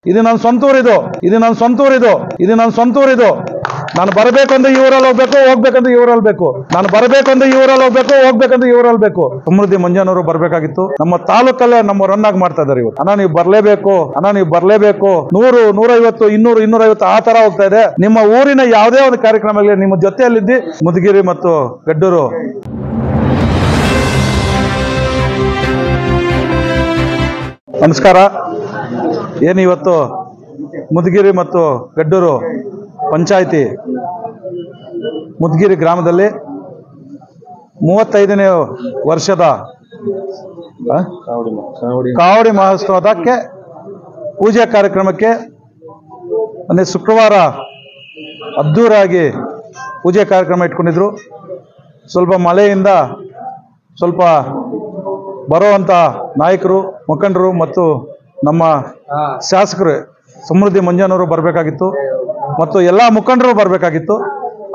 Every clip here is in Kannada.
ಇದು ನನ್ನ ಸ್ವಂತ ಊರಿದು ನಾನು ಬರಬೇಕಂದ್ರೆ ಇವರಲ್ಲಿ ಹೋಗ್ಬೇಕು, ಹೋಗ್ಬೇಕಂದ್ರೆ ಇವರಲ್ಲಿ ಬೇಕು. ನಾನು ಬರಬೇಕಂದ್ರೆ ಇವರಲ್ಲಿ ಹೋಗ್ಬೇಕು, ಹೋಗ್ಬೇಕಂದ್ರೆ ಇವರಲ್ಲಿ ಬೇಕು. ಸಮೃದ್ಧಿ ಮಂಜನವರು ಬರ್ಬೇಕಾಗಿತ್ತು. ನಮ್ಮ ತಾಲೂಕಲ್ಲೇ ನಮ್ಮ ರನ್ ಆಗಿ ಮಾಡ್ತಾ ಇದ್ದಾರೆ ಇವತ್ತು. ಅಣ್ಣ ನೀವು ಬರ್ಲೇಬೇಕು, 100, 150, 200, 250 ಆ ತರ ಹೋಗ್ತಾ ಇದೆ. ನಿಮ್ಮ ಊರಿನ ಯಾವುದೇ ಒಂದು ಕಾರ್ಯಕ್ರಮಗಳಿಗೆ ನಿಮ್ಮ ಜೊತೆಯಲ್ಲಿದ್ದು ಮುದಗಿರಿ ಮತ್ತು ಗಡ್ಡೂರು. ನಮಸ್ಕಾರ. ಏನಿವತ್ತು ಮುದಗಿರಿ ಮತ್ತು ಗಡ್ಡೂರು ಪಂಚಾಯಿತಿ ಮುದಗಿರಿ ಗ್ರಾಮದಲ್ಲಿ 35ನೇ ವರ್ಷದ ಕಾವಡಿ ಮಹೋತ್ಸವಕ್ಕೆ ಪೂಜೆ ಕಾರ್ಯಕ್ರಮಕ್ಕೆ ಅಂದರೆ ಶುಕ್ರವಾರ ಅದ್ದೂರಾಗಿ ಪೂಜೆ ಕಾರ್ಯಕ್ರಮ ಇಟ್ಕೊಂಡಿದ್ರು. ಸ್ವಲ್ಪ ಮಳೆಯಿಂದ ಸ್ವಲ್ಪ ಬರುವಂಥ ನಾಯಕರು, ಮುಖಂಡರು ಮತ್ತು ನಮ್ಮ ಶಾಸಕರು ಸಮೃದ್ಧಿ ಮಂಜನವರು ಬರಬೇಕಾಗಿತ್ತು ಮತ್ತು ಎಲ್ಲ ಮುಖಂಡರು ಬರಬೇಕಾಗಿತ್ತು.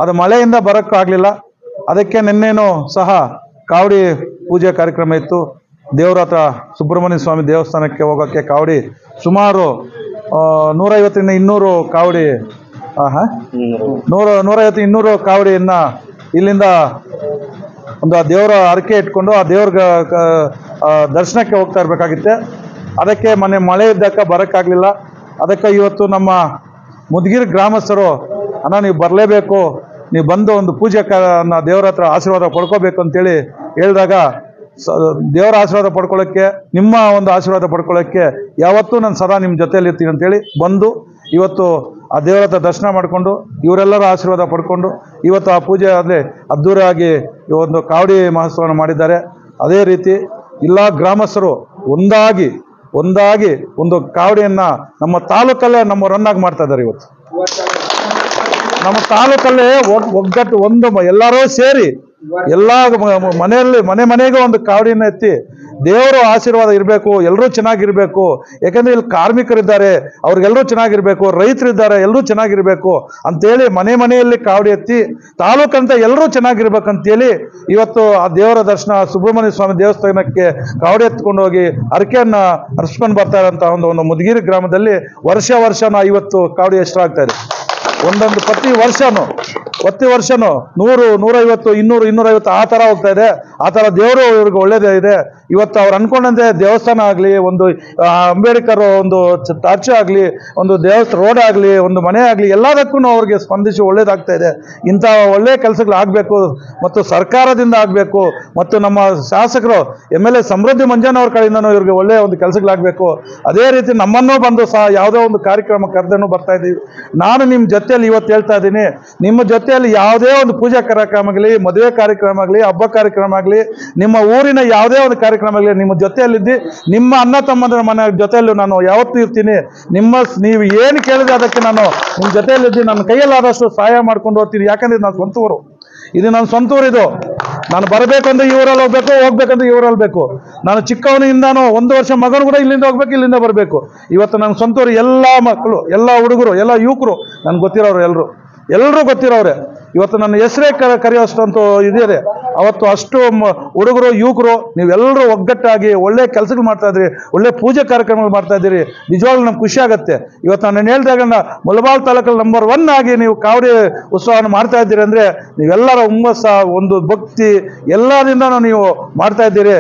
ಅದು ಮಳೆಯಿಂದ ಬರೋಕ್ಕಾಗಲಿಲ್ಲ. ಅದಕ್ಕೆ ನಿನ್ನೇನು ಸಹ ಕಾವಡಿ ಪೂಜೆ ಕಾರ್ಯಕ್ರಮ ಇತ್ತು. ದೇವರ ಹತ್ರ ಸುಬ್ರಹ್ಮಣ್ಯ ಸ್ವಾಮಿ ದೇವಸ್ಥಾನಕ್ಕೆ ಹೋಗೋಕ್ಕೆ ಕಾವಡಿ ಸುಮಾರು 150ರಿಂದ 200 ಕಾವಡಿ 150-200 ಕಾವಡಿಯನ್ನು ಇಲ್ಲಿಂದ ಒಂದು ದೇವರ ಹರಕೆ ಇಟ್ಕೊಂಡು ಆ ದೇವ್ರ ದರ್ಶನಕ್ಕೆ ಹೋಗ್ತಾ ಇರಬೇಕಾಗಿತ್ತೆ. ಅದಕ್ಕೆ ಮೊನ್ನೆ ಮಳೆ ಇದ್ದಕ್ಕೆ ಬರೋಕ್ಕಾಗಲಿಲ್ಲ. ಅದಕ್ಕೆ ಇವತ್ತು ನಮ್ಮ ಮುದಗಿರಿ ಗ್ರಾಮಸ್ಥರು ಅಣ್ಣ ನೀವು ಬರಲೇಬೇಕು, ನೀವು ಬಂದು ಒಂದು ಪೂಜೆ ದೇವರ ಹತ್ರ ಆಶೀರ್ವಾದ ಪಡ್ಕೋಬೇಕು ಅಂತೇಳಿ ಹೇಳಿದಾಗ ದೇವರ ಆಶೀರ್ವಾದ ಪಡ್ಕೊಳ್ಳೋಕ್ಕೆ, ನಿಮ್ಮ ಒಂದು ಆಶೀರ್ವಾದ ಪಡ್ಕೊಳ್ಳೋಕ್ಕೆ ಯಾವತ್ತೂ ನಾನು ಸದಾ ನಿಮ್ಮ ಜೊತೆಯಲ್ಲಿ ಇರ್ತೀನಿ ಅಂತೇಳಿ ಬಂದು ಇವತ್ತು ಆ ದೇವರ ಹತ್ರ ದರ್ಶನ ಮಾಡಿಕೊಂಡು ಇವರೆಲ್ಲರ ಆಶೀರ್ವಾದ ಪಡ್ಕೊಂಡು ಇವತ್ತು ಆ ಪೂಜೆ ಆದರೆ ಅದ್ದೂರಿಯಾಗಿ ಈ ಒಂದು ಕಾವಡಿ ಮಹೋತ್ಸವವನ್ನು ಮಾಡಿದ್ದಾರೆ. ಅದೇ ರೀತಿ ಎಲ್ಲ ಗ್ರಾಮಸ್ಥರು ಒಂದಾಗಿ ಒಂದು ಕಾವಡಿಯನ್ನು ನಮ್ಮ ತಾಲೂಕಲ್ಲೇ ನಮ್ಮ ರನ್ ಆಗಿ ಮಾಡ್ತಾ ಇದ್ದಾರೆ. ಇವತ್ತು ನಮ್ಮ ತಾಲೂಕಲ್ಲೇ ಒಗ್ಗಟ್ಟು ಎಲ್ಲರೂ ಸೇರಿ ಎಲ್ಲ ಮನೆಗೆ ಒಂದು ಕಾವಡಿಯನ್ನು ಎತ್ತಿ ದೇವರು ಆಶೀರ್ವಾದ ಇರಬೇಕು, ಎಲ್ಲರೂ ಚೆನ್ನಾಗಿರ್ಬೇಕು. ಯಾಕಂದ್ರೆ ಇಲ್ಲಿ ಕಾರ್ಮಿಕರಿದ್ದಾರೆ, ಅವ್ರಿಗೆಲ್ಲರೂ ಚೆನ್ನಾಗಿರ್ಬೇಕು, ರೈತರಿದ್ದಾರೆ, ಎಲ್ಲರೂ ಚೆನ್ನಾಗಿರ್ಬೇಕು ಅಂತೇಳಿ ಮನೆಯಲ್ಲಿ ಕಾವಡಿ ಎತ್ತಿ ತಾಲೂಕಂತ ಎಲ್ಲರೂ ಚೆನ್ನಾಗಿರ್ಬೇಕಂತೇಳಿ ಇವತ್ತು ಆ ದೇವರ ದರ್ಶನ ಸುಬ್ರಹ್ಮಣ್ಯ ಸ್ವಾಮಿ ದೇವಸ್ಥಾನಕ್ಕೆ ಕಾವಡಿ ಎತ್ಕೊಂಡು ಹೋಗಿ ಹರಕೆಯನ್ನು ಹರಿಸ್ಕೊಂಡು ಬರ್ತಾ ಇರೋಂಥ ಒಂದು ಮುದಗಿರಿ ಗ್ರಾಮದಲ್ಲಿ ವರ್ಷ ಇವತ್ತು ಕಾವಡಿ ಎಷ್ಟಾಗ್ತಾ ಇದೆ. ಪ್ರತಿ ವರ್ಷನೂ 100, 150, 200, 250 ಆ ಥರ ಹೋಗ್ತಾ ಇದೆ. ಆ ಥರ ದೇವರು ಇವ್ರಿಗೆ ಒಳ್ಳೇದೇ ಇದೆ. ಇವತ್ತು ಅವ್ರು ಅನ್ಕೊಂಡಂತೆ ದೇವಸ್ಥಾನ ಆಗಲಿ, ಒಂದು ಅಂಬೇಡ್ಕರ್ ಒಂದು ಚರ್ಚ್ ಆಗಲಿ, ಒಂದು ರೋಡ್ ಆಗಲಿ, ಒಂದು ಮನೆ ಆಗಲಿ, ಎಲ್ಲದಕ್ಕೂ ಅವ್ರಿಗೆ ಸ್ಪಂದಿಸಿ ಒಳ್ಳೇದಾಗ್ತಾ ಇದೆ. ಇಂಥ ಒಳ್ಳೆಯ ಕೆಲಸಗಳಾಗಬೇಕು ಮತ್ತು ಸರ್ಕಾರದಿಂದ ಆಗಬೇಕು ಮತ್ತು ನಮ್ಮ ಶಾಸಕರು MLA ಸಮೃದ್ಧಿ ಮಂಜನವ್ರ ಕಡೆಯಿಂದನೂ ಇವ್ರಿಗೆ ಒಳ್ಳೆಯ ಒಂದು ಕೆಲಸಗಳಾಗಬೇಕು. ಅದೇ ರೀತಿ ನಮ್ಮನ್ನೂ ಬಂದು ಸಹ ಯಾವುದೋ ಒಂದು ಕಾರ್ಯಕ್ರಮ ಕರೆದನ್ನು ಬರ್ತಾ ಇದ್ದೀವಿ. ನಾನು ನಿಮ್ಮ ಜೊತೆಯಲ್ಲಿ ಇವತ್ತು ಹೇಳ್ತಾ ಇದ್ದೀನಿ, ನಿಮ್ಮ ಜೊತೆಯಲ್ಲಿ ಯಾವುದೇ ಒಂದು ಪೂಜಾ ಕಾರ್ಯಕ್ರಮ ಆಗಲಿ, ಮದುವೆ ಕಾರ್ಯಕ್ರಮ ಆಗಲಿ, ಹಬ್ಬ ಕಾರ್ಯಕ್ರಮ ಆಗಲಿ, ನಿಮ್ಮ ಊರಿನ ಯಾವುದೇ ಒಂದು ಕಾರ್ಯಕ್ರಮ ಆಗಲಿ, ನಿಮ್ಮ ಜೊತೆಯಲ್ಲಿದ್ದು ನಿಮ್ಮ ಅಣ್ಣ ತಮ್ಮಂದ್ರ ಮನೆ ಜೊತೆಯಲ್ಲೂ ನಾನು ಯಾವತ್ತೂ ಇರ್ತೀನಿ. ನೀವು ಏನು ಕೇಳಿದ್ರೆ ಅದಕ್ಕೆ ನಾನು ನಿಮ್ಮ ಜೊತೆಯಲ್ಲಿದ್ದು ನನ್ನ ಕೈಯಲ್ಲಾದಷ್ಟು ಸಹಾಯ ಮಾಡ್ಕೊಂಡು ಹೋಗ್ತೀನಿ. ಯಾಕಂದ್ರೆ ನಾನು ಇದು ನನ್ನ ಸ್ವಂತ ಊರಿದು. ನಾನು ಬರಬೇಕಂದ್ರೆ ಇವರಲ್ಲಿ ಹೋಗ್ಬೇಕು, ಹೋಗ್ಬೇಕಂದ್ರೆ ಇವರಲ್ಲಿ ಬೇಕು. ನಾನು ಚಿಕ್ಕವನಿಂದಾನು 1 ವರ್ಷ ಮಗನು ಕೂಡ ಇಲ್ಲಿಂದ ಹೋಗ್ಬೇಕು, ಇಲ್ಲಿಂದ ಬರಬೇಕು. ಇವತ್ತು ನನ್ನ ಸ್ವಂತ ಊರು ಎಲ್ಲ ಮಕ್ಕಳು, ಎಲ್ಲ ಹುಡುಗರು, ಎಲ್ಲ ಯುವಕರು ನನ್ಗೆ ಗೊತ್ತಿರೋರು, ಎಲ್ಲರೂ ಗೊತ್ತಿರೋರೆ. ಇವತ್ತು ನನ್ನ ಹೆಸರೇ ಕರೆಯೋಷ್ಟಂತೂ ಇದೆ. ಅವತ್ತು ಅಷ್ಟು ಹುಡುಗರು, ಯುವಕರು ನೀವೆಲ್ಲರೂ ಒಗ್ಗಟ್ಟಾಗಿ ಒಳ್ಳೆ ಕೆಲಸಗಳು ಮಾಡ್ತಾ ಇದ್ರಿ, ಒಳ್ಳೆ ಪೂಜೆ ಕಾರ್ಯಕ್ರಮಗಳು ಮಾಡ್ತಾ ಇದ್ದೀರಿ. ನಿಜವಾಗ್ಲೂ ನಮ್ಗೆ ಖುಷಿ ಆಗುತ್ತೆ. ಇವತ್ತು ನಾನು ಹೇಳಿದಾಗ ಮುಳಬಾಲ್ ತಾಲೂಕಲ್ಲಿ ನಂಬರ್ 1 ಆಗಿ ನೀವು ಕಾವಡಿ ಉತ್ಸವವನ್ನು ಮಾಡ್ತಾ ಇದ್ದೀರಿ ಅಂದರೆ ನೀವೆಲ್ಲರ ಹುಮ್ಮಸ್ಸ, ಒಂದು ಭಕ್ತಿ ಎಲ್ಲರಿಂದನೂ ನೀವು ಮಾಡ್ತಾ ಇದ್ದೀರಿ.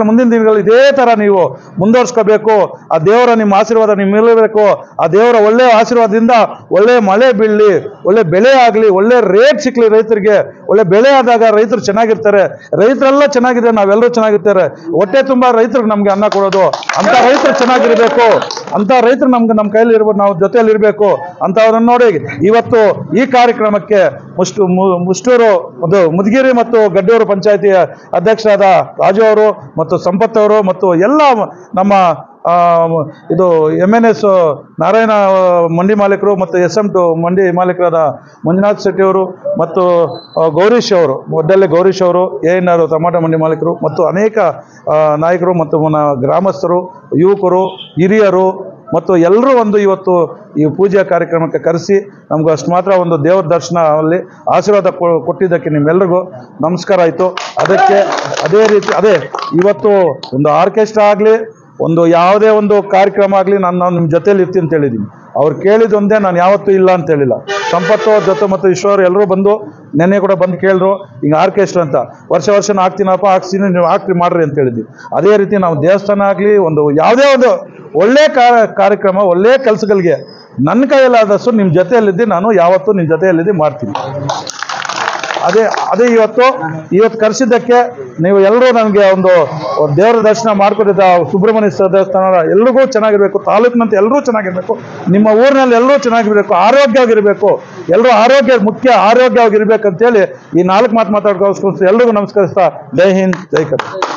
ಮುಂದಿನ ದಿನಗಳು ಇದೇ ಥರ ನೀವು ಮುಂದುವರ್ಸ್ಕೋಬೇಕು. ಆ ದೇವರ ನಿಮ್ಮ ಆಶೀರ್ವಾದ ನಿಮ್ಮಿರಬೇಕು. ಆ ದೇವರ ಒಳ್ಳೆಯ ಆಶೀರ್ವಾದದಿಂದ ಒಳ್ಳೆ ಮಳೆ ಬೀಳಲಿ, ಒಳ್ಳೆ ಬೆಳೆ ಆಗಲಿ, ಒಳ್ಳೆ ರೇಟ್ ಸಿಕ್ಕಲಿ ರೈತರಿಗೆ. ಒಳ್ಳೆ ಬೆಳೆ ಆದಾಗ ರೈತರು ಚೆನ್ನಾಗಿರ್ತಾರೆ. ರೈತರೆಲ್ಲ ಚೆನ್ನಾಗಿದ್ದಾರೆ, ನಾವೆಲ್ಲರೂ ಚೆನ್ನಾಗಿರ್ತಾರೆ. ಹೊಟ್ಟೆ ತುಂಬ ರೈತರಿಗೆ ನಮಗೆ ಅನ್ನ ಕೊಡೋದು. ಅಂಥ ರೈತರು ಚೆನ್ನಾಗಿರಬೇಕು, ಅಂಥ ರೈತರು ನಮ್ಮ ಕೈಯಲ್ಲಿ ಇರ್ಬೋದು, ನಾವು ಜೊತೆಯಲ್ಲಿ ಇರಬೇಕು ಅಂಥವ್ರನ್ನ ನೋಡಿ ಇವತ್ತು ಈ ಕಾರ್ಯಕ್ರಮಕ್ಕೆ ಮುಷ್ಟೂರು ಮುದಗಿರಿ ಮತ್ತು ಗಡ್ಡೂರು ಪಂಚಾಯತಿಯ ಅಧ್ಯಕ್ಷರಾದ ರಾಜು ಅವರು ಮತ್ತು ಸಂಪತ್ ಅವರು ಮತ್ತು ಎಲ್ಲ ನಮ್ಮ ಇದು MNS ನಾರಾಯಣ ಮಂಡಿ ಮಾಲೀಕರು ಮತ್ತು SM2 ಮಂಡಿ ಮಾಲೀಕರಾದ ಮಂಜುನಾಥ್ ಶೆಟ್ಟಿ ಅವರು ಮತ್ತು ಗೌರೀಶ್ ಅವರು, ಒಡ್ಡಲ್ಲಿ ಗೌರೀಶ್ ಅವರು, ANR ಟೊಮಾಟೊ ಮಂಡಿ ಮಾಲೀಕರು ಮತ್ತು ಅನೇಕ ನಾಯಕರು ಮತ್ತು ಗ್ರಾಮಸ್ಥರು, ಯುವಕರು, ಹಿರಿಯರು ಮತ್ತು ಎಲ್ಲರೂ ಇವತ್ತು ಈ ಪೂಜಾ ಕಾರ್ಯಕ್ರಮಕ್ಕೆ ಕರೆಸಿ ನಮಗೂ ಅಷ್ಟು ಮಾತ್ರ ಒಂದು ದೇವರ ದರ್ಶನ ಅಲ್ಲಿ ಆಶೀರ್ವಾದ ಕೊಟ್ಟಿದ್ದಕ್ಕೆ ನಿಮ್ಮೆಲ್ಲರಿಗೂ ನಮಸ್ಕಾರ ಆಯಿತು. ಅದಕ್ಕೆ ಅದೇ ರೀತಿ ಇವತ್ತು ಒಂದು ಆರ್ಕೆಸ್ಟ್ರಾ ಆಗಲಿ, ಒಂದು ಯಾವುದೇ ಒಂದು ಕಾರ್ಯಕ್ರಮ ಆಗಲಿ ನಾನು ನಿಮ್ಮ ಜೊತೆಯಲ್ಲಿ ಇರ್ತೀನಿ ಅಂತ ಹೇಳಿದ್ದೀನಿ. ಅವ್ರು ಕೇಳಿದೊಂದೇ, ನಾನು ಯಾವತ್ತೂ ಇಲ್ಲ ಅಂತ ಹೇಳಿಲ್ಲ. ಸಂಪತ್ತು ಅವ್ರ ಜೊತೆ ಮತ್ತು ಈಶ್ವರ್ ಎಲ್ಲರೂ ಬಂದು ನೆನ್ನೆ ಕೂಡ ಬಂದು ಕೇಳಿದ್ರು, ಹಿಂಗೆ ಆರ್ಕೆಸ್ಟ್ರಾ ಅಂತ ವರ್ಷ ಹಾಕ್ತೀನಪ್ಪ, ಹಾಕ್ತೀನಿ, ನೀವು ಹಾಕ್ರಿ ಮಾಡ್ರಿ ಅಂತ ಹೇಳಿದ್ವಿ. ಅದೇ ರೀತಿ ನಾವು ದೇವಸ್ಥಾನ ಆಗಲಿ ಒಂದು ಯಾವುದೇ ಒಂದು ಒಳ್ಳೆ ಕಾರ್ಯಕ್ರಮ, ಒಳ್ಳೆ ಕೆಲಸಗಳಿಗೆ ನನ್ನ ಕೈಯಲ್ಲಾದಷ್ಟು ನಿಮ್ಮ ಜೊತೆಯಲ್ಲಿದ್ದು ನಾನು ಯಾವತ್ತೂ ನಿಮ್ಮ ಜೊತೆಯಲ್ಲಿದ್ದು ಮಾಡ್ತೀನಿ. ಅದೇ ಇವತ್ತು ಕರೆಸಿದ್ದಕ್ಕೆ ನೀವು ಎಲ್ಲರೂ ನನಗೆ ಒಂದು ದೇವರ ದರ್ಶನ ಮಾಡ್ಕೊಟ್ಟಿದ್ದ ಸುಬ್ರಹ್ಮಣ್ಯ ದೇವಸ್ಥಾನ ಎಲ್ರಿಗೂ ಚೆನ್ನಾಗಿರಬೇಕು, ತಾಲೂಕಿನಂತ ಎಲ್ಲರೂ ಚೆನ್ನಾಗಿರಬೇಕು, ನಿಮ್ಮ ಊರಿನಲ್ಲಿ ಎಲ್ಲರೂ ಚೆನ್ನಾಗಿರಬೇಕು, ಆರೋಗ್ಯವಾಗಿರಬೇಕು, ಎಲ್ಲರೂ ಆರೋಗ್ಯವಾಗಿರ್ಬೇಕಂತೇಳಿ ಈ 4 ಮಾತು ಮಾತಾಡ್ಕೋಸ್ಕರ ಎಲ್ರಿಗೂ ನಮಸ್ಕರಿಸ್ತಾ ಜೈ ಹಿಂದ್ ಜೈ ಕರ್ನಾಟಕ.